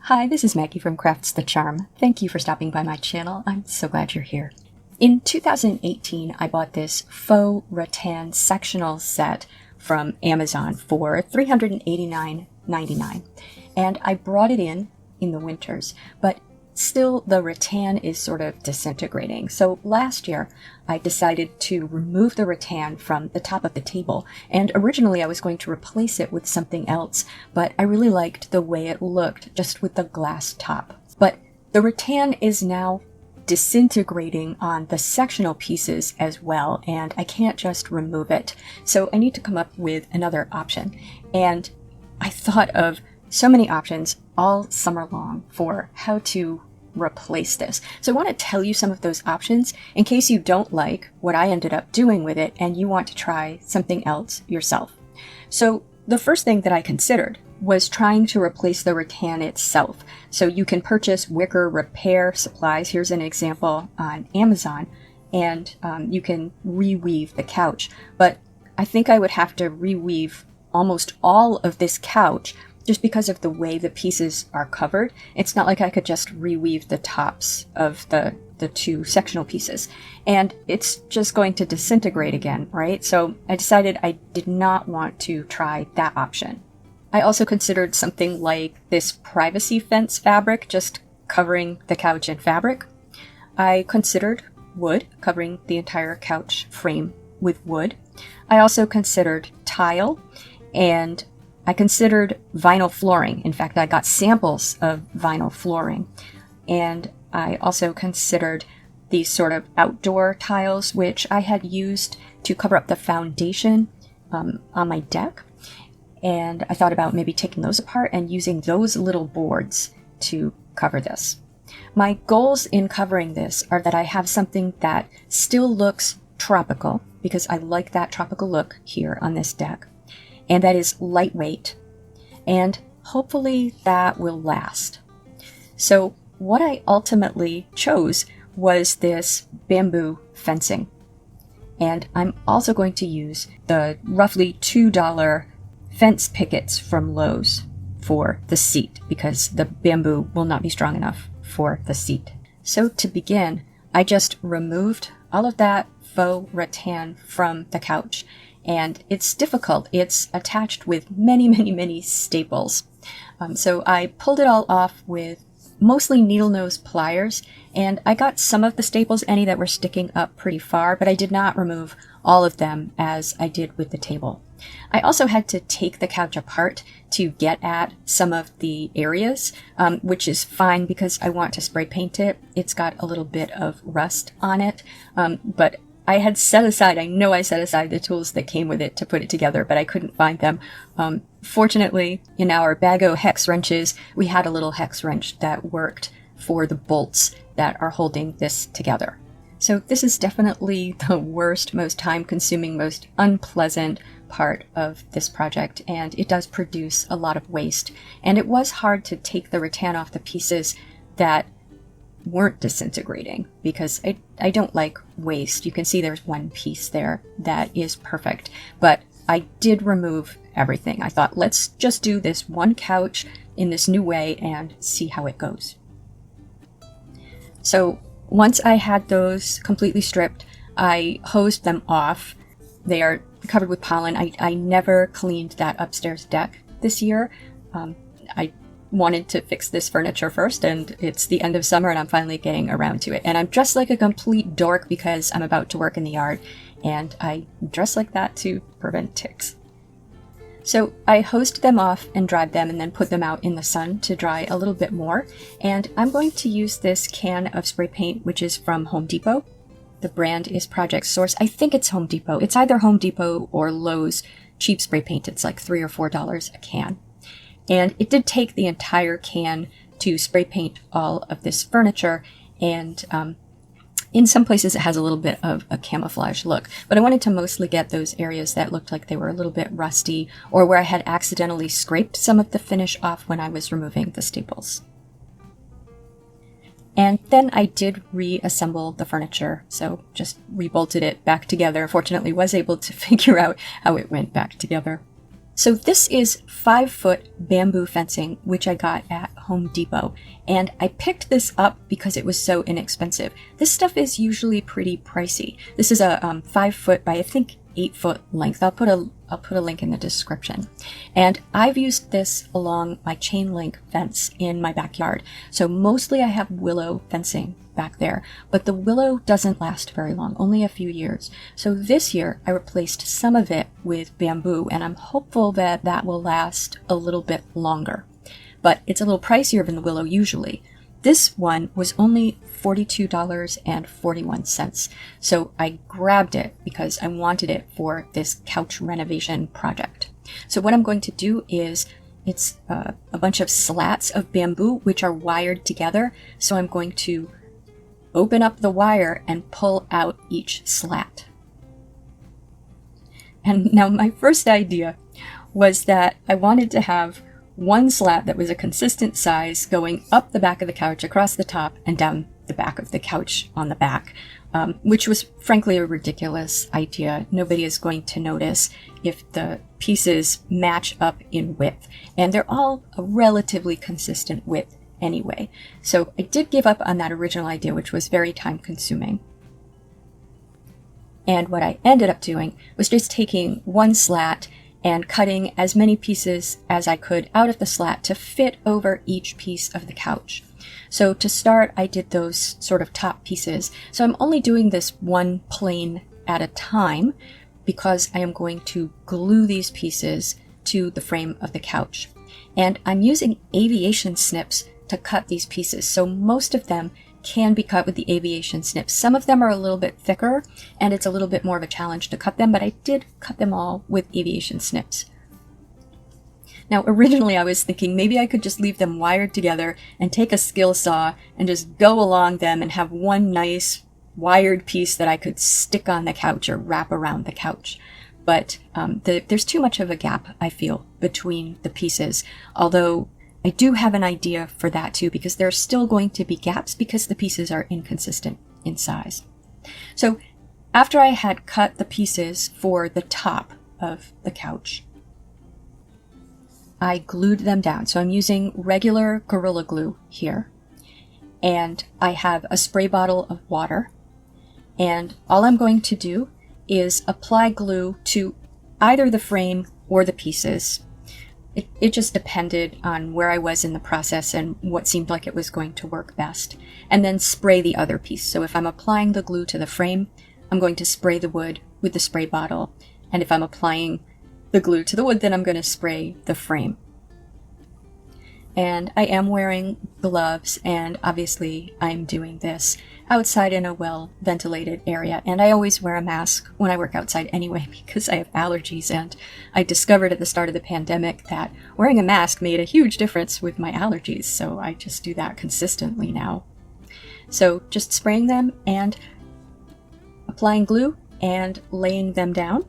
Hi, this is Maggie from Crafts the Charm. Thank you for stopping by my channel. I'm so glad you're here. In 2018, I bought this faux rattan sectional set from Amazon for $389.99, and I brought it in the winters, but still the rattan is sort of disintegrating. So last year I decided to remove the rattan from the top of the table, and originally I was going to replace it with something else, but I really liked the way it looked just with the glass top. But the rattan is now disintegrating on the sectional pieces as well, and I can't just remove it. So I need to come up with another option. And I thought of so many options all summer long for how to replace this. So I want to tell you some of those options in case you don't like what I ended up doing with it and you want to try something else yourself. So the first thing that I considered was trying to replace the rattan itself. So you can purchase wicker repair supplies. Here's an example on Amazon, and you can reweave the couch. But I think I would have to reweave almost all of this couch just because of the way the pieces are covered. It's not like I could just reweave the tops of the two sectional pieces. And it's just going to disintegrate again, right? So I decided I did not want to try that option. I also considered something like this privacy fence fabric, just covering the couch in fabric. I considered wood, covering the entire couch frame with wood. I also considered tile, and I considered vinyl flooring. In fact, I got samples of vinyl flooring. And I also considered these sort of outdoor tiles, which I had used to cover up the foundation on my deck. And I thought about maybe taking those apart and using those little boards to cover this. My goals in covering this are that I have something that still looks tropical, because I like that tropical look here on this deck, and that is lightweight, and hopefully that will last. So what I ultimately chose was this bamboo fencing. And I'm also going to use the roughly $2 fence pickets from Lowe's for the seat, because the bamboo will not be strong enough for the seat. So to begin, I just removed all of that faux rattan from the couch. And it's difficult. It's attached with many staples. So I pulled it all off with mostly needle nose pliers, and I got some of the staples, any that were sticking up pretty far, but I did not remove all of them as I did with the table. I also had to take the couch apart to get at some of the areas, which is fine because I want to spray paint it. It's got a little bit of rust on it, but I had set aside, I know I set aside the tools that came with it to put it together, but I couldn't find them. Fortunately, in our Bago hex wrenches, we had a little hex wrench that worked for the bolts that are holding this together. So this is definitely the worst, most time-consuming, most unpleasant part of this project, and it does produce a lot of waste. And it was hard to take the rattan off the pieces that weren't disintegrating, because I don't like waste. You can see there's one piece there that is perfect, but I did remove everything. I thought, let's just do this one couch in this new way and see how it goes. So once I had those completely stripped, I hosed them off. They are covered with pollen. I never cleaned that upstairs deck this year. I wanted to fix this furniture first, and it's the end of summer and I'm finally getting around to it. And I'm dressed like a complete dork because I'm about to work in the yard, and I dress like that to prevent ticks. So I hosed them off and dried them and then put them out in the sun to dry a little bit more. And I'm going to use this can of spray paint, which is from Home Depot. The brand is Project Source. I think it's Home Depot. It's either Home Depot or Lowe's cheap spray paint. It's like $3 or $4 a can. And it did take the entire can to spray paint all of this furniture, and in some places it has a little bit of a camouflage look. But I wanted to mostly get those areas that looked like they were a little bit rusty, or where I had accidentally scraped some of the finish off when I was removing the staples. And then I did reassemble the furniture, so just rebolted it back together. Fortunately, was able to figure out how it went back together. So this is 5-foot bamboo fencing, which I got at Home Depot. And I picked this up because it was so inexpensive. This stuff is usually pretty pricey. This is a 5-foot by, I think, 8-foot length. I'll put a link in the description. And I've used this along my chain link fence in my backyard. So mostly I have willow fencing back there, but the willow doesn't last very long, only a few years. So this year I replaced some of it with bamboo, and I'm hopeful that that will last a little bit longer. But it's a little pricier than the willow usually. This one was only $42.41. So I grabbed it because I wanted it for this couch renovation project. So what I'm going to do is, it's a bunch of slats of bamboo which are wired together. So I'm going to open up the wire and pull out each slat. And now my first idea was that I wanted to have one slat that was a consistent size going up the back of the couch, across the top, and down the back of the couch on the back, which was frankly a ridiculous idea. Nobody is going to notice if the pieces match up in width, and they're all a relatively consistent width anyway. So I did give up on that original idea, which was very time consuming. And what I ended up doing was just taking one slat and cutting as many pieces as I could out of the slat to fit over each piece of the couch. So to start, I did those sort of top pieces. So I'm only doing this one plane at a time because I am going to glue these pieces to the frame of the couch. And I'm using Aviation snips to cut these pieces. So most of them can be cut with the Aviation snips. Some of them are a little bit thicker and it's a little bit more of a challenge to cut them, but I did cut them all with Aviation snips. Now originally I was thinking maybe I could just leave them wired together and take a skill saw and just go along them and have one nice wired piece that I could stick on the couch or wrap around the couch. But there's too much of a gap, I feel, between the pieces, although I do have an idea for that too, because there are still going to be gaps because the pieces are inconsistent in size. So after I had cut the pieces for the top of the couch, I glued them down. So I'm using regular Gorilla Glue here, and I have a spray bottle of water, and all I'm going to do is apply glue to either the frame or the pieces. It just depended on where I was in the process and what seemed like it was going to work best. And then spray the other piece. So if I'm applying the glue to the frame, I'm going to spray the wood with the spray bottle. And if I'm applying the glue to the wood, then I'm going to spray the frame. And I am wearing gloves, and obviously I'm doing this outside in a well-ventilated area. And I always wear a mask when I work outside anyway because I have allergies, and I discovered at the start of the pandemic that wearing a mask made a huge difference with my allergies, so I just do that consistently now. So just spraying them and applying glue and laying them down.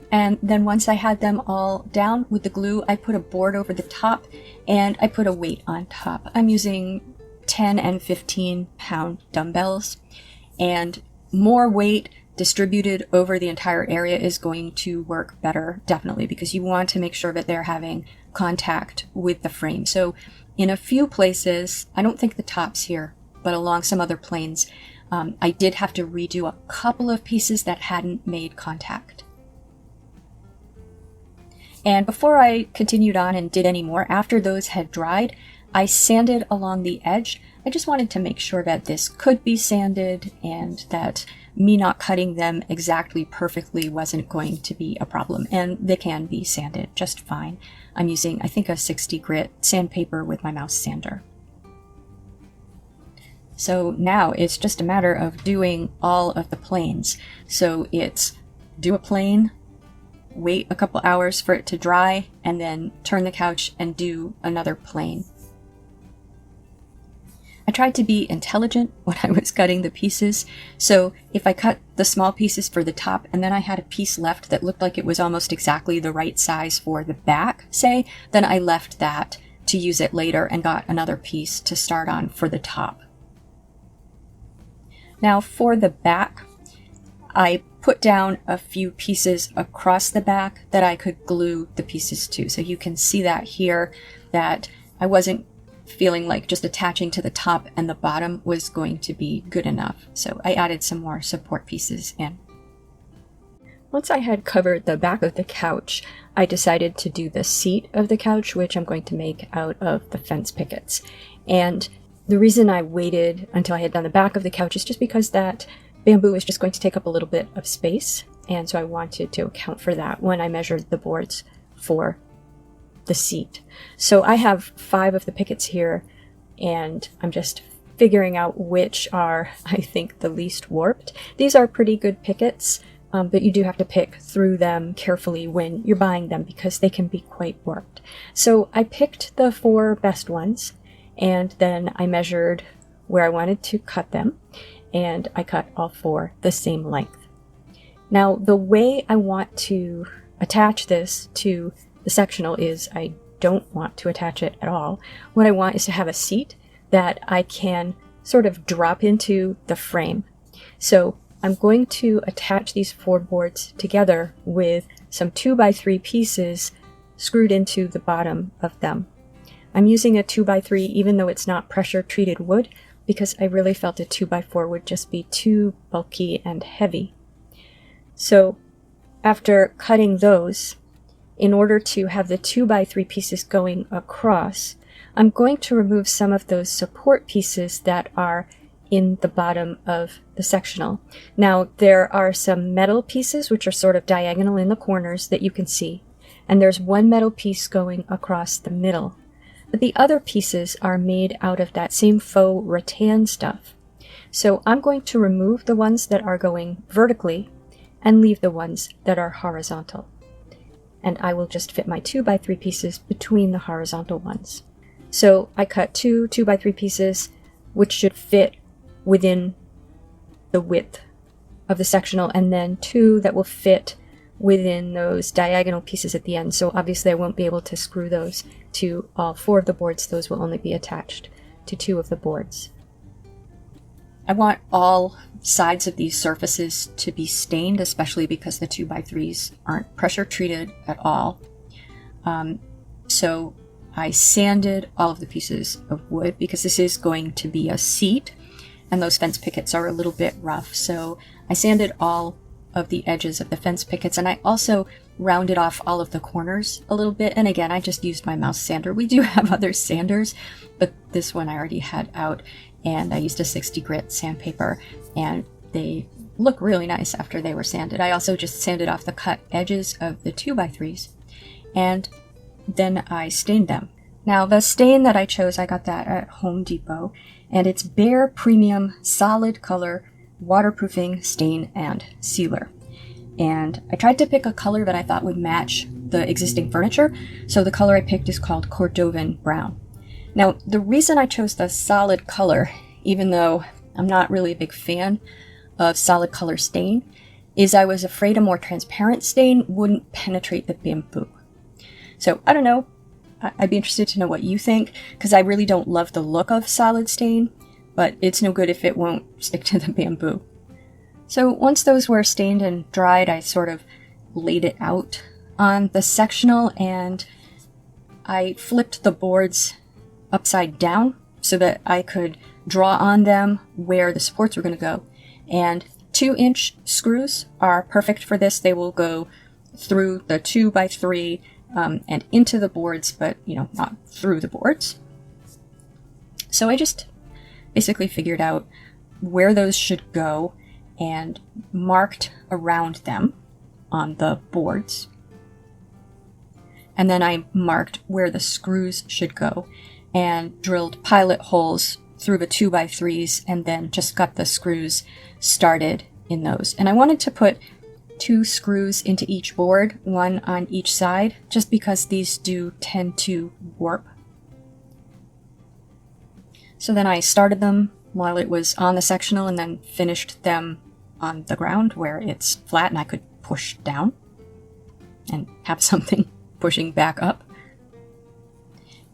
And then once I had them all down with the glue, I put a board over the top and I put a weight on top. I'm using 10 and 15 pound dumbbells, and more weight distributed over the entire area is going to work better, definitely, because you want to make sure that they're having contact with the frame. So in a few places, I don't think the tops here, but along some other planes, I did have to redo a couple of pieces that hadn't made contact. And before I continued on and did any more, after those had dried, I sanded along the edge. I just wanted to make sure that this could be sanded and that me not cutting them exactly perfectly wasn't going to be a problem. And they can be sanded just fine. I'm using, I think, a 60 grit sandpaper with my mouse sander. So now it's just a matter of doing all of the planes. So it's do a plane, wait a couple hours for it to dry, and then turn the couch and do another plane. I tried to be intelligent when I was cutting the pieces, so if I cut the small pieces for the top and then I had a piece left that looked like it was almost exactly the right size for the back, say, then I left that to use it later and got another piece to start on for the top. Now for the back, I put down a few pieces across the back that I could glue the pieces to. So you can see that here, that I wasn't feeling like just attaching to the top and the bottom was going to be good enough. So I added some more support pieces in. Once I had covered the back of the couch, I decided to do the seat of the couch, which I'm going to make out of the fence pickets. And the reason I waited until I had done the back of the couch is just because that bamboo is just going to take up a little bit of space. And so I wanted to account for that when I measured the boards for the seat. So I have 5 of the pickets here, and I'm just figuring out which are, I think, the least warped. These are pretty good pickets, but you do have to pick through them carefully when you're buying them because they can be quite warped. So I picked the 4 best ones, and then I measured where I wanted to cut them, and I cut all 4 the same length. Now, the way I want to attach this to the sectional is I don't want to attach it at all. What I want is to have a seat that I can sort of drop into the frame. So I'm going to attach these 4 boards together with some 2x3 pieces screwed into the bottom of them. I'm using a 2x3 even though it's not pressure treated wood because I really felt a 2x4 would just be too bulky and heavy. So after cutting those, in order to have the 2x3 pieces going across, I'm going to remove some of those support pieces that are in the bottom of the sectional. Now, there are some metal pieces which are sort of diagonal in the corners that you can see, and there's one metal piece going across the middle. But the other pieces are made out of that same faux rattan stuff. So I'm going to remove the ones that are going vertically and leave the ones that are horizontal. And I will just fit my 2x3 pieces between the horizontal ones. So I cut 2 2x3 pieces, which should fit within the width of the sectional, and then 2 that will fit within those diagonal pieces at the end. So obviously I won't be able to screw those to all 4 of the boards. Those will only be attached to 2 of the boards. I want all sides of these surfaces to be stained, especially because the 2x3s aren't pressure treated at all. So I sanded all of the pieces of wood because this is going to be a seat and those fence pickets are a little bit rough. So I sanded all of the edges of the fence pickets, and I also rounded off all of the corners a little bit. And again, I just used my mouse sander. We do have other sanders, but this one I already had out, and I used a 60 grit sandpaper, and they look really nice after they were sanded. I also just sanded off the cut edges of the 2x3s, and then I stained them. Now, the stain that I chose, I got that at Home Depot, and it's Bare Premium Solid Color Waterproofing Stain and Sealer. And I tried to pick a color that I thought would match the existing furniture, so the color I picked is called Cordovan Brown. Now, the reason I chose the solid color, even though I'm not really a big fan of solid color stain, is I was afraid a more transparent stain wouldn't penetrate the bamboo. So, I don't know. I'd be interested to know what you think, because I really don't love the look of solid stain, but it's no good if it won't stick to the bamboo. So once those were stained and dried, I sort of laid it out on the sectional, and I flipped the boards upside down so that I could draw on them where the supports were going to go. And 2-inch screws are perfect for this. They will go through the 2x3 and into the boards, but not through the boards. So I just basically figured out where those should go and marked around them on the boards. And then I marked where the screws should go and drilled pilot holes through the 2x3s, and then just got the screws started in those. And I wanted to put 2 screws into each board, 1 on each side, just because these do tend to warp. So then I started them while it was on the sectional, and then finished them on the ground where it's flat and I could push down and have something pushing back up.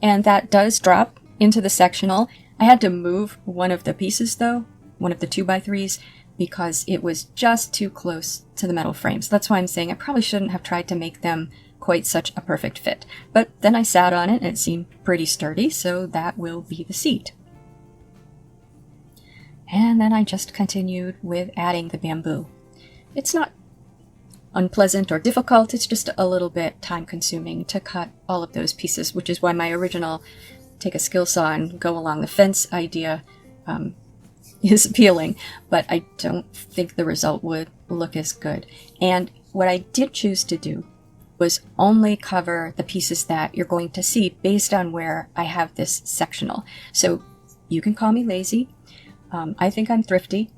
and that does drop into the sectional. I had to move one of the pieces though, one of the 2x3s, because it was just too close to the metal frame. So that's why I'm saying I probably shouldn't have tried to make them quite such a perfect fit. But then I sat on it and it seemed pretty sturdy, so that will be the seat. And then I just continued with adding the bamboo. It's not unpleasant or difficult, it's just a little bit time consuming to cut all of those pieces, which is why my original take a skill saw and go along the fence idea is appealing, but I don't think the result would look as good. And what I did choose to do was only cover the pieces that you're going to see based on where I have this sectional. So you can call me lazy. I think I'm thrifty.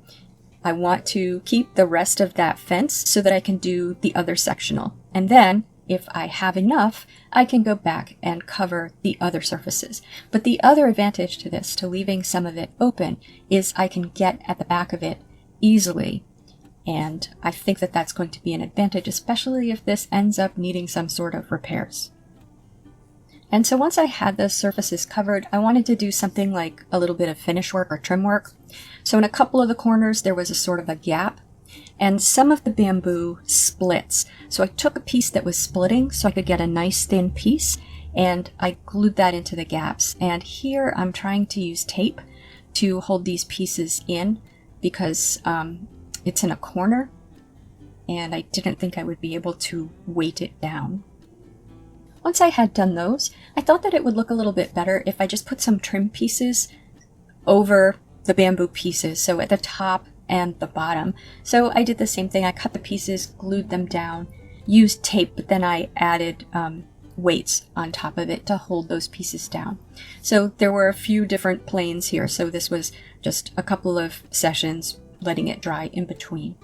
I want to keep the rest of that fence so that I can do the other sectional. And then, if I have enough, I can go back and cover the other surfaces. But the other advantage to this, to leaving some of it open, is I can get at the back of it easily. And I think that that's going to be an advantage, especially if this ends up needing some sort of repairs. And so once I had the surfaces covered, I wanted to do something like a little bit of finish work or trim work. So in a couple of the corners, there was a sort of a gap, and some of the bamboo splits. So I took a piece that was splitting so I could get a nice thin piece, and I glued that into the gaps. And here I'm trying to use tape to hold these pieces in because it's in a corner, and I didn't think I would be able to weight it down. Once I had done those, I thought that it would look a little bit better if I just put some trim pieces over the bamboo pieces, so at the top and the bottom. So I did the same thing. I cut the pieces, glued them down, used tape, but then I added weights on top of it to hold those pieces down. So there were a few different planes here, so this was just a couple of sessions letting it dry in between.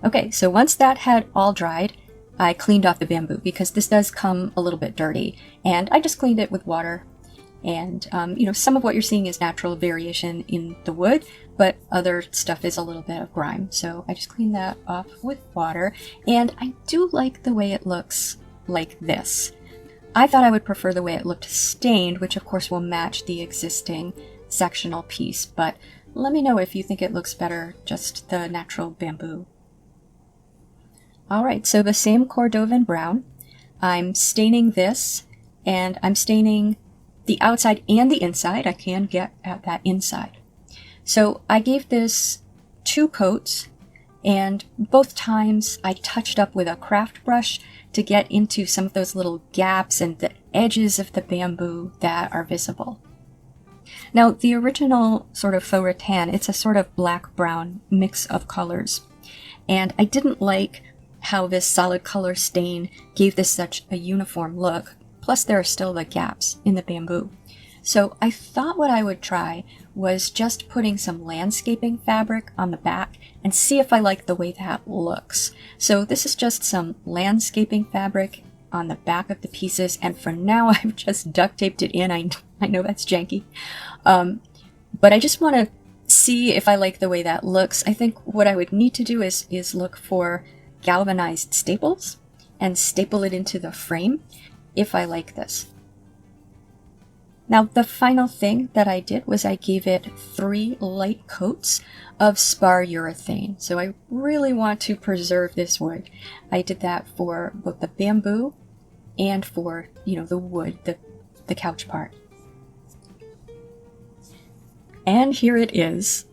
Okay, so once that had all dried, I cleaned off the bamboo because this does come a little bit dirty, and I just cleaned it with water. And some of what you're seeing is natural variation in the wood, but other stuff is a little bit of grime. So I just cleaned that off with water, and I do like the way it looks like this. I thought I would prefer the way it looked stained, which of course will match the existing sectional piece, but let me know if you think it looks better just the natural bamboo. Alright, so the same Cordovan brown. I'm staining this, and I'm staining the outside and the inside. I can get at that inside. So I gave this 2 coats, and both times I touched up with a craft brush to get into some of those little gaps and the edges of the bamboo that are visible. Now, the original sort of faux rattan, it's a sort of black-brown mix of colors, and I didn't like how this solid color stain gave this such a uniform look, plus there are still the gaps in the bamboo. So I thought what I would try was just putting some landscaping fabric on the back and see if I like the way that looks. So this is just some landscaping fabric on the back of the pieces, and for now I've just duct taped it in. I know that's janky, but I just want to see if I like the way that looks. I think what I would need to do is look for galvanized staples and staple it into the frame if I like this. Now, the final thing that I did was I gave it 3 light coats of spar urethane. So I really want to preserve this wood. I did that for both the bamboo and for, the wood, the couch part. And here it is.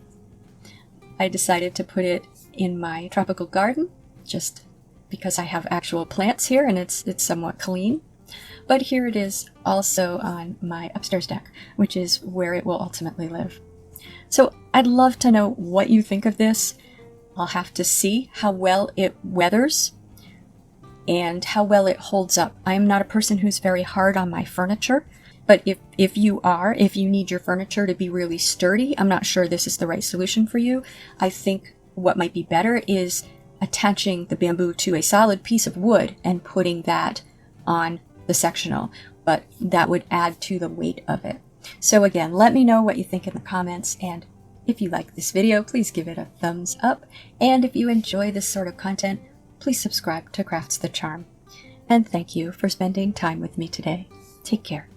I decided to put it in my tropical garden just because I have actual plants here and it's somewhat clean. But here it is also on my upstairs deck, which is where it will ultimately live. So I'd love to know what you think of this. I'll have to see how well it weathers and how well it holds up. I'm not a person who's very hard on my furniture, but if you need your furniture to be really sturdy, I'm not sure this is the right solution for you. I think what might be better is attaching the bamboo to a solid piece of wood and putting that on the sectional, but that would add to the weight of it. So again, let me know what you think in the comments, and if you like this video, please give it a thumbs up, and if you enjoy this sort of content, please subscribe to Crafts the Charm. and thank you for spending time with me today. Take care.